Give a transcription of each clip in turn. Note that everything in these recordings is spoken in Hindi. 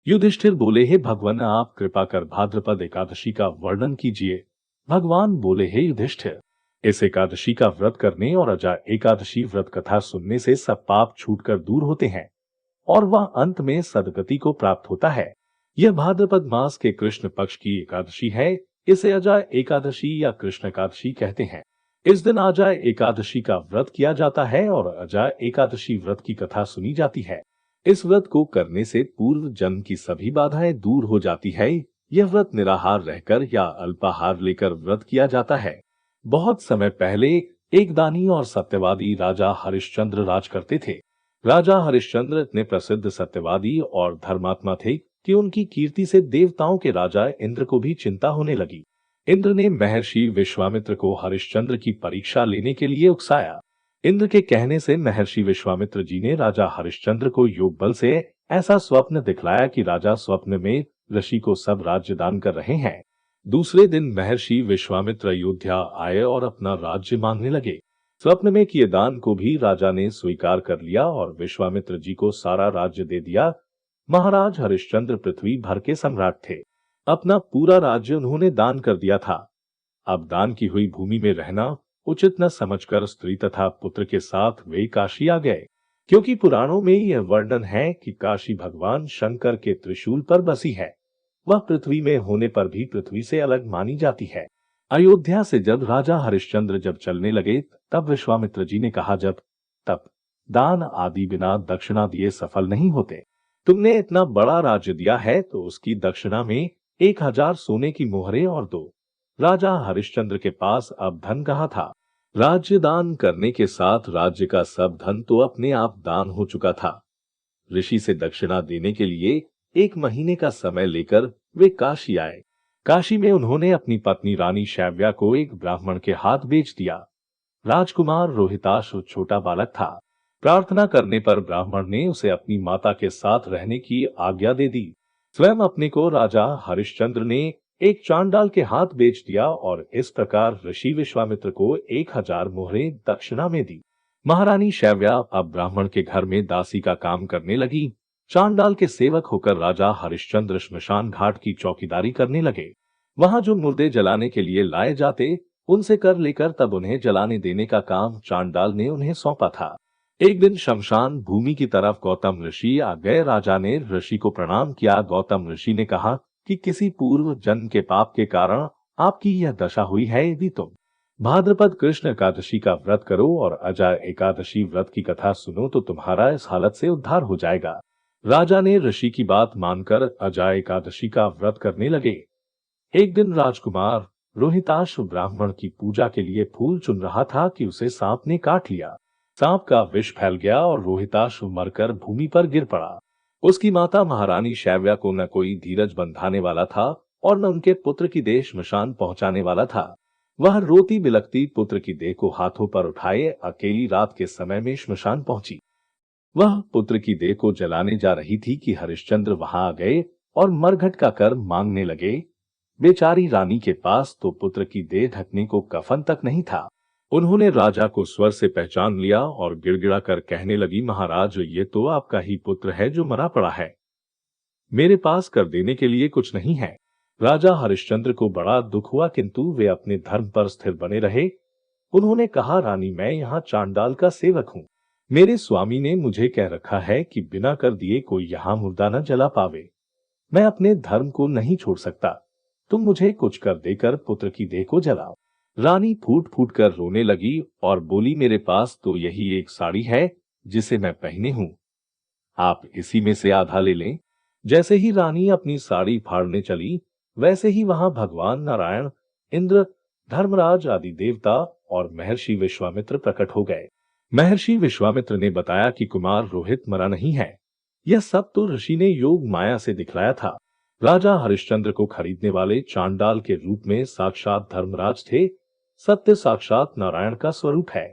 युधिष्ठिर बोले, हे भगवान, आप कृपा कर भाद्रपद एकादशी का वर्णन कीजिए। भगवान बोले, हे युधिष्ठिर, इस एकादशी का व्रत करने और अजा एकादशी व्रत कथा सुनने से सब पाप छूटकर दूर होते हैं और वह अंत में सदगति को प्राप्त होता है। यह भाद्रपद मास के कृष्ण पक्ष की एकादशी है। इसे अजा एकादशी या कृष्ण एकादशी कहते हैं। इस दिन अजा एकादशी का व्रत किया जाता है और अजा एकादशी व्रत की कथा सुनी जाती है। इस व्रत को करने से पूर्व जन्म की सभी बाधाएं दूर हो जाती है। यह व्रत निराहार रहकर या अल्पाहार लेकर व्रत किया जाता है। बहुत समय पहले एक दानी और सत्यवादी राजा हरिश्चंद्र राज करते थे। राजा हरिश्चंद्र इतने प्रसिद्ध सत्यवादी और धर्मात्मा थे कि उनकी कीर्ति से देवताओं के राजा इंद्र को भी चिंता होने लगी। इंद्र ने महर्षि विश्वामित्र को हरिश्चंद्र की परीक्षा लेने के लिए उकसाया। इंद्र के कहने से महर्षि विश्वामित्र जी ने राजा हरिश्चंद्र को योग बल से ऐसा स्वप्न दिखलाया कि राजा स्वप्न में ऋषि को सब राज्य दान कर रहे हैं। दूसरे दिन महर्षि विश्वामित्र अयोध्या आए और अपना राज्य मांगने लगे। स्वप्न में किए दान को भी राजा ने स्वीकार कर लिया और विश्वामित्र जी को सारा राज्य दे दिया। महाराज हरिश्चंद्र पृथ्वी भर के सम्राट थे। अपना पूरा राज्य उन्होंने दान कर दिया था। अब दान की हुई भूमि में रहना उचित न समझकर स्त्री तथा पुत्र के साथ वे काशी आ गए, क्योंकि पुराणों में यह वर्णन है कि काशी भगवान शंकर के त्रिशूल पर बसी है। वह पृथ्वी में होने पर भी पृथ्वी से अलग मानी जाती है। अयोध्या से जब राजा हरिश्चंद्र जब चलने लगे तब विश्वामित्र जी ने कहा, जब तब दान आदि बिना दक्षिणा दिए सफल नहीं होते। तुमने इतना बड़ा राज्य दिया है तो उसकी दक्षिणा में 1000 सोने की मोहरें और दो। राजा हरिश्चंद्र के पास अब धन कहाँ था। राज्य दान करने के साथ राज्य का सब धन तो अपने आप दान हो चुका था। ऋषि से दक्षिणा देने के लिए 1 महीने का समय लेकर वे काशी आए। काशी में उन्होंने अपनी पत्नी रानी शैव्या को एक ब्राह्मण के हाथ बेच दिया। राजकुमार रोहिताश छोटा बालक था। प्रार्थना करने पर ब्राह्मण ने उसे अपनी माता के साथ रहने की आज्ञा दे दी। स्वयं अपने को राजा हरिश्चंद्र ने एक चांडाल के हाथ बेच दिया और इस प्रकार ऋषि विश्वामित्र को 1000 मोहरें दक्षिणा में दी। महारानी शैव्या अब ब्राह्मण के घर में दासी का काम करने लगी। चांडाल के सेवक होकर राजा हरिश्चंद्र श्मशान घाट की चौकीदारी करने लगे। वहां जो मुर्दे जलाने के लिए लाए जाते उनसे कर लेकर तब उन्हें जलाने देने का काम चांडाल ने उन्हें सौंपा था। एक दिन शमशान भूमि की तरफ गौतम ऋषि आ गए। राजा ने ऋषि को प्रणाम किया। गौतम ऋषि ने कहा कि किसी पूर्व जन्म के पाप के कारण आपकी यह दशा हुई है। यदि तुम भाद्रपद कृष्ण एकादशी का व्रत करो और अजा एकादशी व्रत की कथा सुनो तो तुम्हारा इस हालत से उद्धार हो जाएगा। राजा ने ऋषि की बात मानकर अजा एकादशी का व्रत करने लगे। एक दिन राजकुमार रोहिताश ब्राह्मण की पूजा के लिए फूल चुन रहा था कि उसे सांप ने काट लिया। सांप का विष फैल गया और रोहिताश मरकर भूमि पर गिर पड़ा। उसकी माता महारानी शैव्या को न कोई धीरज बंधाने वाला था और न उनके पुत्र की देह श्मशान पहुंचाने वाला था। वह रोती बिलखती पुत्र की देह को हाथों पर उठाए अकेली रात के समय में श्मशान पहुंची। वह पुत्र की देह को जलाने जा रही थी कि हरिश्चंद्र वहां आ गए और मरघट का कर मांगने लगे। बेचारी रानी के पास तो पुत्र की देह ढकने को कफन तक नहीं था। उन्होंने राजा को स्वर से पहचान लिया और गिड़गिड़ा कर कहने लगी, महाराज, ये तो आपका ही पुत्र है जो मरा पड़ा है। मेरे पास कर देने के लिए कुछ नहीं है। राजा हरिश्चंद्र को बड़ा दुख हुआ, किंतु वे अपने धर्म पर स्थिर बने रहे। उन्होंने कहा, रानी, मैं यहाँ चांडाल का सेवक हूँ। मेरे स्वामी ने मुझे कह रखा है कि बिना कर दिए कोई यहाँ मुर्दा न जला पावे। मैं अपने धर्म को नहीं छोड़ सकता। तुम मुझे कुछ कर देकर पुत्र की देह को जलाओ। रानी फूट फूट कर रोने लगी और बोली, मेरे पास तो यही एक साड़ी है जिसे मैं पहने हूँ। आप इसी में से आधा ले लें। जैसे ही रानी अपनी साड़ी फाड़ने चली वैसे ही वहां भगवान नारायण, इंद्र, धर्मराज आदि देवता और महर्षि विश्वामित्र प्रकट हो गए। महर्षि विश्वामित्र ने बताया कि कुमार रोहित मरा नहीं है। यह सब तो ऋषि ने योग माया से दिखलाया था। राजा हरिश्चंद्र को खरीदने वाले चांडाल के रूप में साक्षात धर्मराज थे। सत्य साक्षात नारायण का स्वरूप है।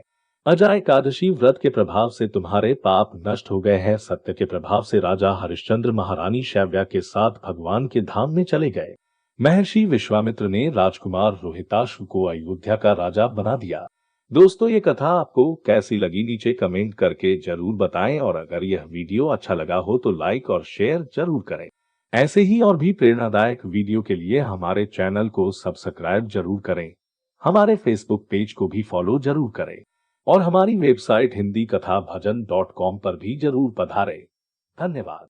अजा एकादशी व्रत के प्रभाव से तुम्हारे पाप नष्ट हो गए हैं। सत्य के प्रभाव से राजा हरिश्चंद्र महारानी शैव्या के साथ भगवान के धाम में चले गए। महर्षि विश्वामित्र ने राजकुमार रोहिताश्व को अयोध्या का राजा बना दिया। दोस्तों, ये कथा आपको कैसी लगी नीचे कमेंट करके जरूर बताएं और अगर यह वीडियो अच्छा लगा हो तो लाइक और शेयर जरूर करें। ऐसे ही और भी प्रेरणादायक वीडियो के लिए हमारे चैनल को सब्सक्राइब जरूर करें, हमारे फेसबुक पेज को भी फॉलो जरूर करें और हमारी वेबसाइट हिंदी कथा भजन .com पर भी जरूर पधारें। धन्यवाद।